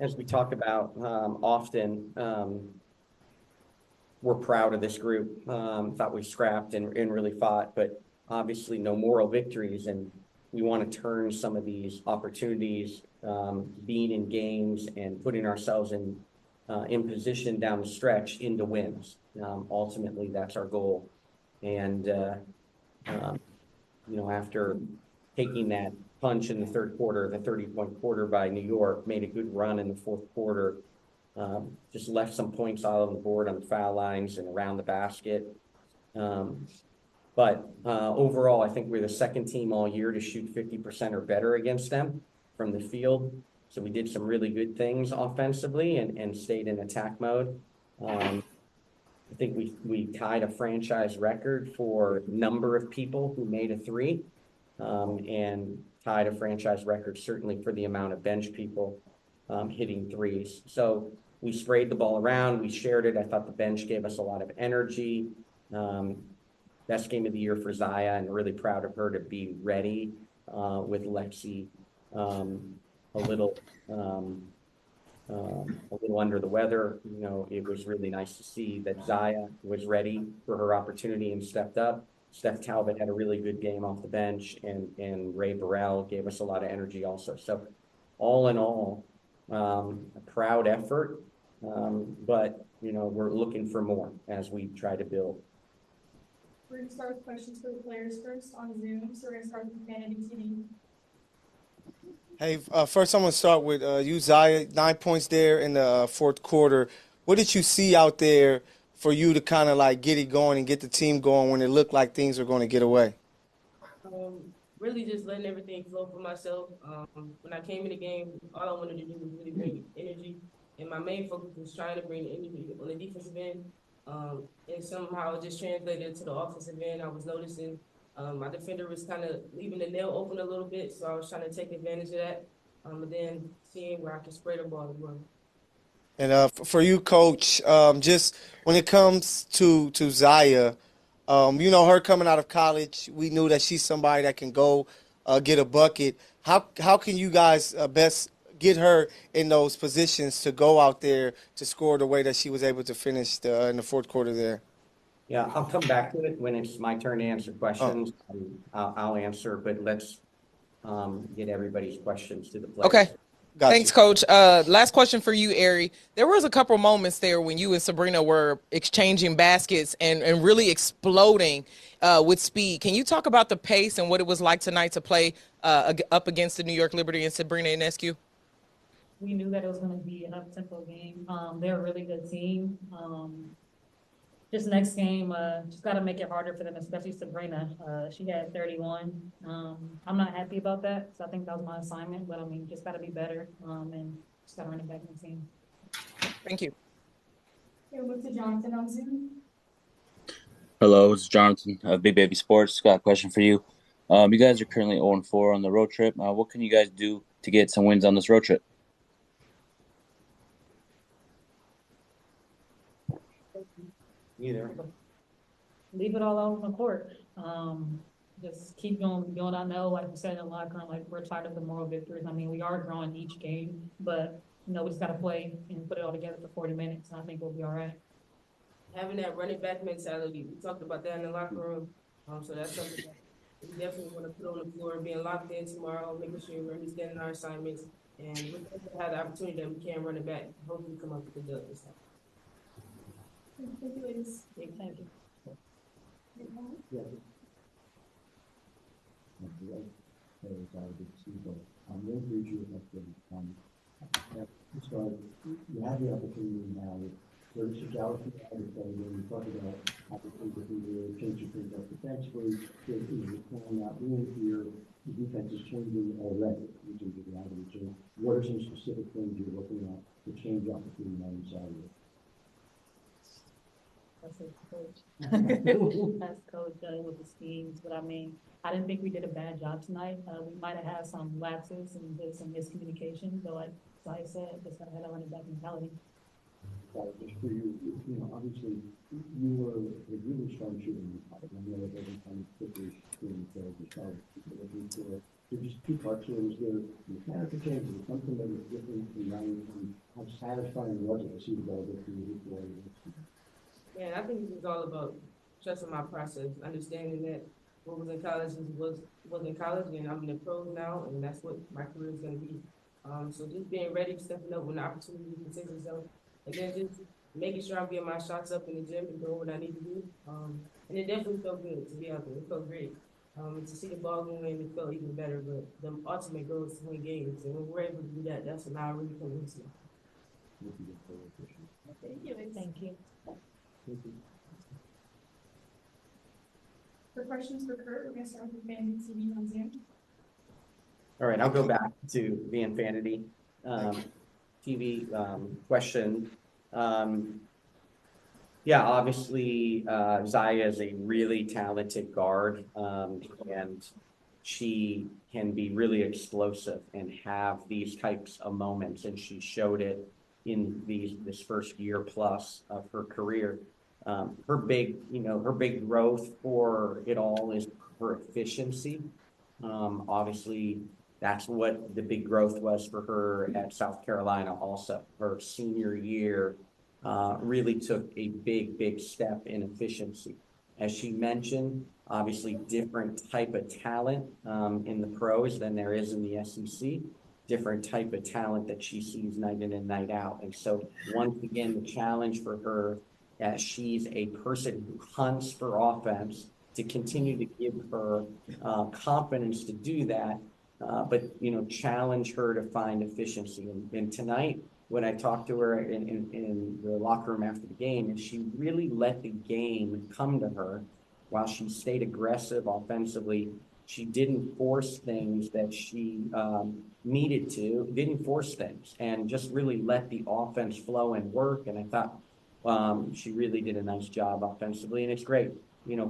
as we talk about often, we're proud of this group. Thought we scrapped and really fought, but obviously no moral victories. And we want to turn some of these opportunities, being in games and putting ourselves in position down the stretch into wins. Ultimately, that's our goal. And, after taking that punch in the third quarter, the 30-point quarter by New York, made a good run in the fourth quarter, just left some points out on the board on the foul lines and around the basket. But overall, I think we're the second team all year to shoot 50% or better against them from the field. So we did some really good things offensively and stayed in attack mode. I think we tied a franchise record for number of people who made a three, and tied a franchise record certainly for the amount of bench people hitting threes. So we sprayed the ball around. We shared it. I thought the bench gave us a lot of energy. Best game of the year for Zia, and really proud of her to be ready with Lexi a little under the weather. It was really nice to see that Zia was ready for her opportunity and stepped up. Steph Talbot had a really good game off the bench, and Ray Burrell gave us a lot of energy also. So all in all, a proud effort, but we're looking for more as we try to build. We're going to start with questions for the players first on Zoom. So we're going to start with Vanity TV. Hey, first I'm going to start with you, Zia. 9 points there in the fourth quarter. What did you see out there for you to kind of like get it going and get the team going when it looked like things were going to get away? Really just letting everything flow for myself. When I came in the game, all I wanted to do was really bring energy. And my main focus was trying to bring energy on the defensive end. And somehow it just translated to the offensive end. I was noticing my defender was kind of leaving the nail open a little bit, so I was trying to take advantage of that. And then seeing where I can spray the ball as well. And for you, Coach, just when it comes to Zia, her coming out of college, we knew that she's somebody that can go get a bucket. How can you guys best get her in those positions to go out there to score the way that she was able to finish in the fourth quarter there? Yeah, I'll come back to it when it's my turn to answer questions. I'll answer, but let's get everybody's questions to the players. Okay. Gotcha. Thanks, Coach. Last question for you, Aari. There was a couple moments there when you and Sabrina were exchanging baskets and really exploding with speed. Can you talk about the pace and what it was like tonight to play up against the New York Liberty and Sabrina Ionescu? We knew that it was going to be an up-tempo game. They're a really good team. Just next game, just got to make it harder for them, especially Sabrina. She had 31. I'm not happy about that, so I think that was my assignment. But, just got to be better and just got to run it back in the team. Thank you. Okay, we'll move to Jonathan on Zoom. Hello, it's Jonathan of Big Baby Sports. Got a question for you. You guys are currently 0-4 on the road trip. What can you guys do to get some wins on this road trip? Either. Leave it all out on the court. Just keep going. I know, like we said in the locker room, like we're tired of the moral victories. We are growing each game, but we just got to play and put it all together for 40 minutes, and I think we'll be all right. Having that running back mentality, we talked about that in the locker room. So that's something that we definitely want to put on the floor, being locked in tomorrow, making sure we're understanding our assignments, and we have the opportunity that we can run it back. Hopefully, come up with the dub this time. Thank you, ladies. Thank you. Yeah. So you have the opportunity now. There's a galaxy when you talk about opportunity to change your things up defensively. You're pulling out room here. The defense is changing already, which is the reality. So what are some specific things you're looking at to change up between the inside of it? That's Coach. That's Coach with the schemes. But I didn't think we did a bad job tonight. We might have had some lapses and did some miscommunication, but like I said, just gotta have a running back mentality. Just for you, obviously you were a really strong shooting. I know that every time you put your shooting to start, there's just two parts here. Is there mechanical changes, something that is different from satisfying was it to see the ball get through his ball? Yeah, I think it's all about trusting my process, understanding that what was in college was in college, and I'm in the pros now, and that's what my career is gonna be. So just being ready, stepping up when the opportunity presents itself, and then just making sure I'm getting my shots up in the gym and doing what I need to do. And it definitely felt good to be out there. It felt great. To see the ball go in, it felt even better. But the ultimate goal is to win games, and when we're able to do that, that's when I really come into. Thank you. Thank you. For questions for Curt, we're gonna start with Vanity TV on Zoom. All right, I'll go back to the Infinity TV question. Yeah, obviously, Zia is a really talented guard, and she can be really explosive and have these types of moments, and she showed it in this first year plus of her career. Her big growth for it all is her efficiency. Obviously, that's what the big growth was for her at South Carolina also. Her senior year really took a big step in efficiency. As she mentioned, obviously different type of talent in the pros than there is in the SEC, different type of talent that she sees night in and night out. And so once again, the challenge for her, as she's a person who hunts for offense, to continue to give her confidence to do that, but challenge her to find efficiency. And tonight, when I talked to her in the locker room after the game, she really let the game come to her while she stayed aggressive offensively. She didn't force things that she needed to, didn't force things, and just really let the offense flow and work. And I thought she really did a nice job offensively, and it's great.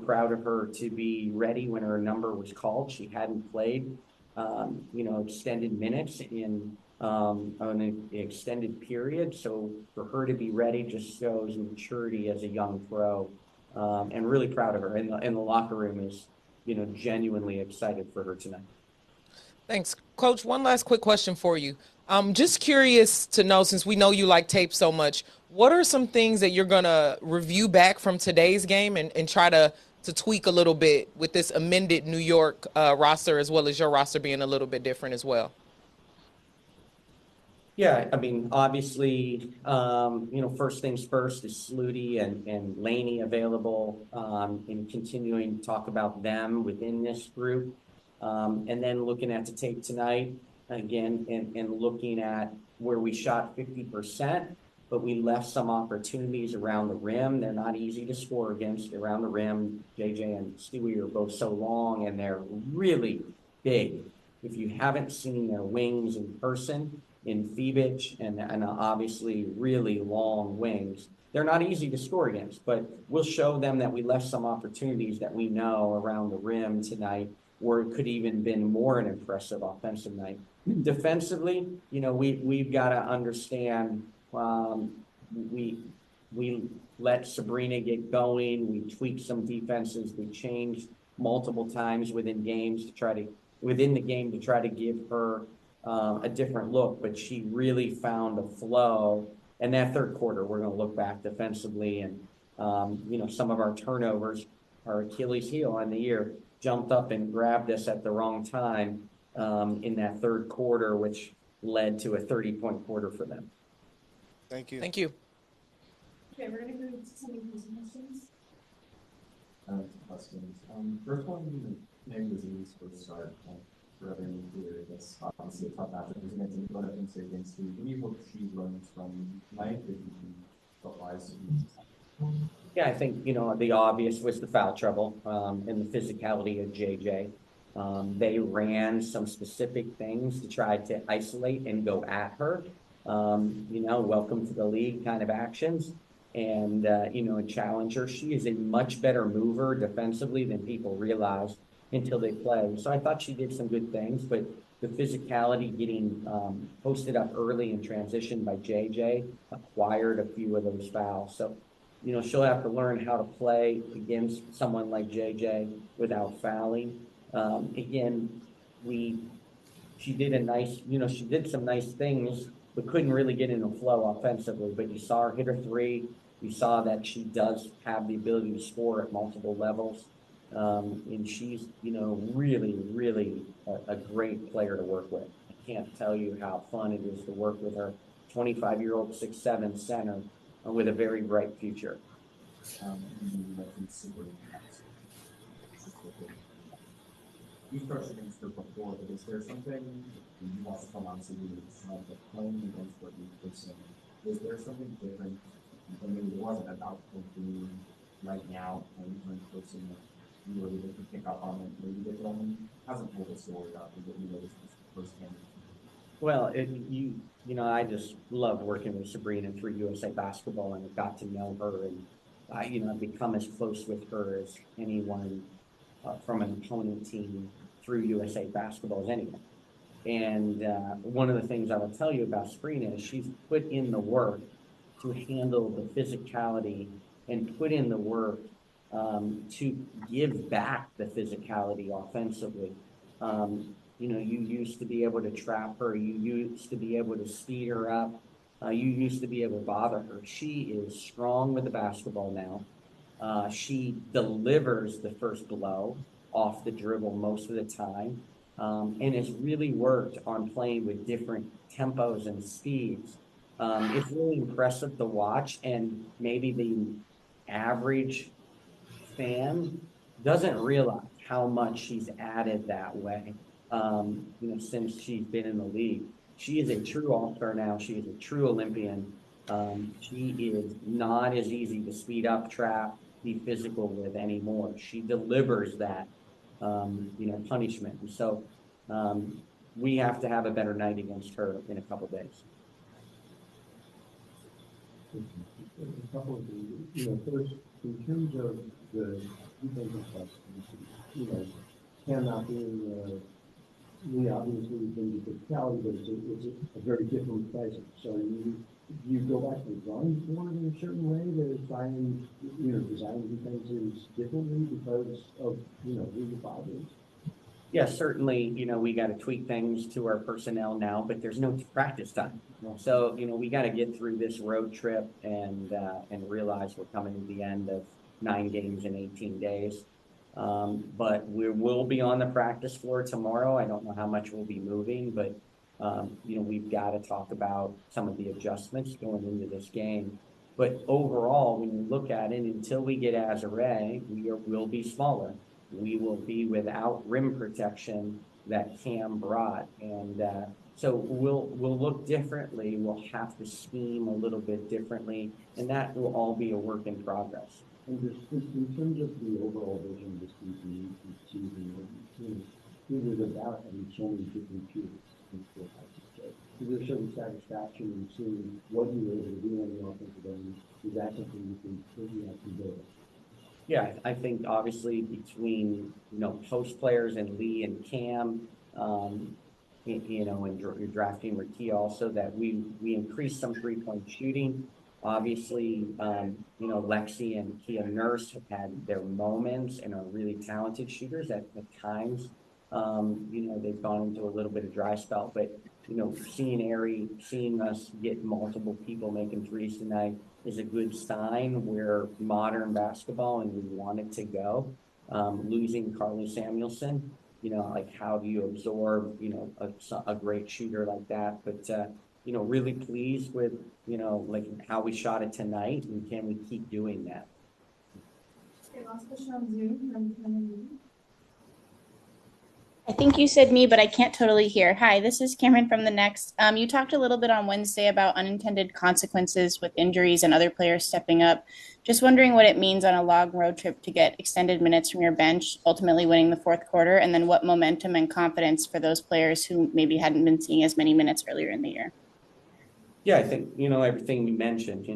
Proud of her to be ready when her number was called. She hadn't played, extended minutes in an extended period. So for her to be ready just shows maturity as a young pro, and really proud of her. And the locker room is, genuinely excited for her tonight. Thanks. Coach, one last quick question for you. I'm just curious to know, since we know you like tape so much, what are some things that you're going to review back from today's game and try to tweak a little bit with this amended New York roster, as well as your roster being a little bit different as well? Yeah, I mean, obviously, first things first is Sluty and Laney available, and continuing to talk about them within this group. And then looking at the tape tonight again, and looking at where we shot 50%, but we left some opportunities around the rim. They're not easy to score against around the rim. JJ and Stewie are both so long, and they're really big. If you haven't seen their wings in person, in Fibich, and obviously really long wings, they're not easy to score against, but we'll show them that we left some opportunities that we know around the rim tonight, where it could even been more an impressive offensive night. Defensively, we've got to understand, we let Sabrina get going. We tweaked some defenses. We changed multiple times within the game to try to give her a different look, but she really found a flow. And that third quarter, we're going to look back defensively, and some of our turnovers, our Achilles heel on the year, jumped up and grabbed us at the wrong time in that third quarter, which led to a 30-point quarter for them. Thank you. Thank you. Okay, we're gonna go to some of these questions. First one, maybe was easy for the start. For other nuclear, that's obviously a tough matchup. There's going to be a lot of things against you. What do you hope she learns from tonight that you can apply? Yeah, I think, the obvious was the foul trouble and the physicality of JJ. They ran some specific things to try to isolate and go at her. Welcome to the league kind of actions, and, and challenge her. She is a much better mover defensively than people realize until they play. So I thought she did some good things, but the physicality, getting posted up early in transition by JJ, acquired a few of those fouls. So, she'll have to learn how to play against someone like JJ without fouling. Again, she did she did some nice things but couldn't really get in the flow offensively. But you saw her hit her three. You saw that she does have the ability to score at multiple levels. And she's, really, really a great player to work with. I can't tell you how fun it is to work with her. 25-year-old 6'7" center with a very bright future. You mentioned super. You've coached against her before, but is there something you want to come on to you? It's not the playing against what you've been. Is there something different? Or maybe it wasn't about coaching right now, and when coaching you were able to pick up on it, maybe the one hasn't told a story about it, but you know, this is firsthand. Well, I just love working with Sabrina through USA Basketball, and I got to know her, and I've become as close with her as anyone from an opponent team through USA Basketball as anyone. And one of the things I will tell you about Sabrina is she's put in the work to handle the physicality and put in the work to give back the physicality offensively. You used to be able to trap her. You used to be able to speed her up. You used to be able to bother her. She is strong with the basketball now. She delivers the first blow off the dribble most of the time, and has really worked on playing with different tempos and speeds. It's really impressive to watch, and maybe the average fan doesn't realize how much she's added that way, since she's been in the league. She is a true all-star now. She is a true Olympian. She is not as easy to speed up, trap, be physical with anymore. She delivers that, punishment. And so we have to have a better night against her in a couple days. A couple of things. First, in terms of the defensive stuff, cannot being we obviously been the physicality, but it's a very different presence. So you go back to the drawing board in a certain way to try and design defenses differently because of who the father is. Yeah, certainly, we got to tweak things to our personnel now, but there's no practice time. So, we got to get through this road trip and realize we're coming to the end of 9 games in 18 days. But we will be on the practice floor tomorrow. I don't know how much we'll be moving, but, we've got to talk about some of the adjustments going into this game. But overall, when you look at it, until we get Aari, we'll be smaller. We will be without rim protection that Cam brought. And so we'll look differently. We'll have to scheme a little bit differently, and that will all be a work in progress. And just in terms of the overall vision of this season, it was about having so many different peers. Is there certain satisfaction in seeing what you were able to do on the offensive end? Is that something you think you have to build? Yeah, I think obviously between, post players and Lee and Cam, and you're drafting Rakia also, that we increased some 3-point shooting. Obviously, Lexi and Kia Nurse have had their moments and are really talented shooters at times. They've gone into a little bit of dry spell, but, seeing us get multiple people making threes tonight is a good sign. We're modern basketball and we want it to go. Losing Carly Samuelson, how do you absorb, a great shooter like that? But, really pleased with, how we shot it tonight, and can we keep doing that? Okay, last question on Zoom from Cameron. I think you said me, but I can't totally hear. Hi, this is Cameron from the Next. You talked a little bit on Wednesday about unintended consequences with injuries and other players stepping up. Just wondering what it means on a long road trip to get extended minutes from your bench, ultimately winning the fourth quarter, and then what momentum and confidence for those players who maybe hadn't been seeing as many minutes earlier in the year. Yeah, I think, everything you mentioned,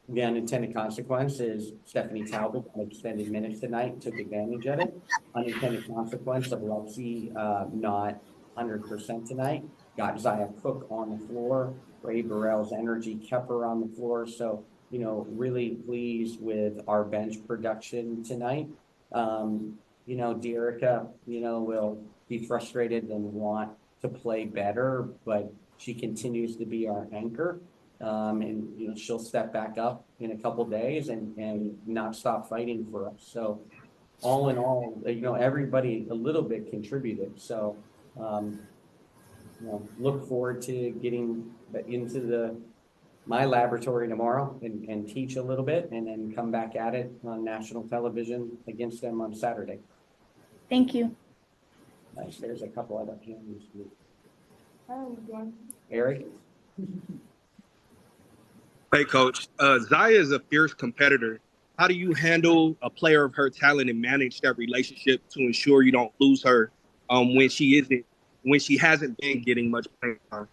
the unintended consequence is Stephanie Talbot got extended minutes tonight and took advantage of it. Unintended consequence of Lexi not 100% tonight. Got Zia Cooke on the floor. Ray Burrell's energy kept her on the floor. So, really pleased with our bench production tonight. Dearica, will be frustrated and want to play better, but she continues to be our anchor. And, you know, she'll step back up in a couple days and not stop fighting for us. So all in all, you know, everybody a little bit contributed. So, you know, look forward to getting into my laboratory tomorrow and teach a little bit and then come back at it on national television against them on Saturday. Thank you. Nice. There's a couple other hands. One. Eric? Hey, Coach. Zia is a fierce competitor. How do you handle a player of her talent and manage that relationship to ensure you don't lose her when she hasn't been getting much playing time?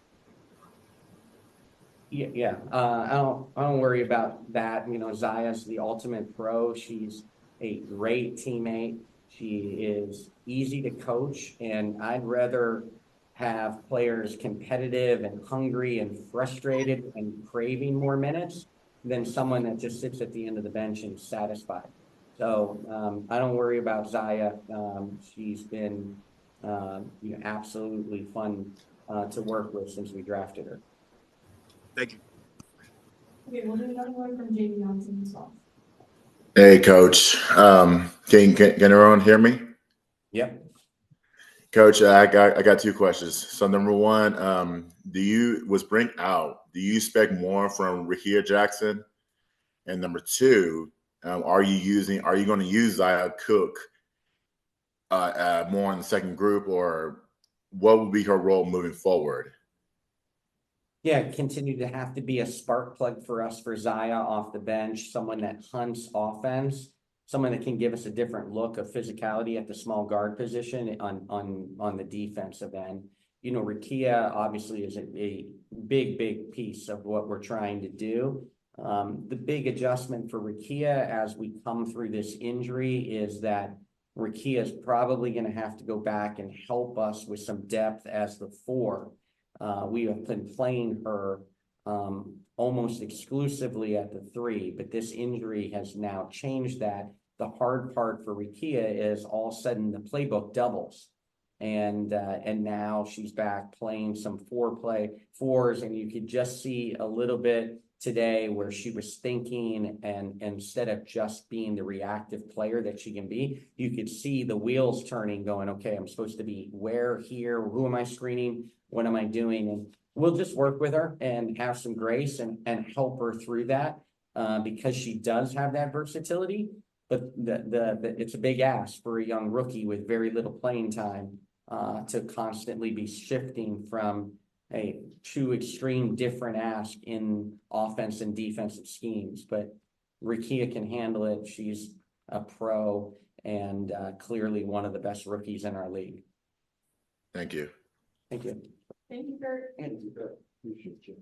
Yeah. I don't worry about that. You know, Zaya's the ultimate pro. She's a great teammate. She is easy to coach, and I'd rather have players competitive and hungry and frustrated and craving more minutes than someone that just sits at the end of the bench and is satisfied. So I don't worry about Zia. She's been you know, absolutely fun to work with since we drafted her. Thank you. Okay, we'll do another one from JD Johnson as well. Hey, Coach. Can everyone hear me? Yep. Coach, I got two questions. So number one, was Brink out? Do you expect more from Rickea Jackson? And number two, are you going to use Zia Cooke more in the second group, or what will be her role moving forward? Yeah, continue to have to be a spark plug for us for Zia off the bench, someone that hunts offense, someone that can give us a different look of physicality at the small guard position on the defensive end. You know, Rickea obviously is a big piece of what we're trying to do. The big adjustment for Rickea as we come through this injury is that Rickea is probably going to have to go back and help us with some depth as the 4. We have been playing her almost exclusively at the 3, but this injury has now changed that. The hard part for Rickea is all of a sudden the playbook doubles. And now she's back playing some 4-4s, and you could just see a little bit today where she was thinking, and instead of just being the reactive player that she can be, you could see the wheels turning, going, okay, I'm supposed to be where, here, who am I screening? What am I doing? And we'll just work with her and have some grace and help her through that because she does have that versatility. But it's a big ask for a young rookie with very little playing time to constantly be shifting from a 2 extreme different ask in offense and defensive schemes. But Rickea can handle it. She's a pro and clearly one of the best rookies in our league. Thank you. Thank you. Thank you, Curt. And Appreciate you.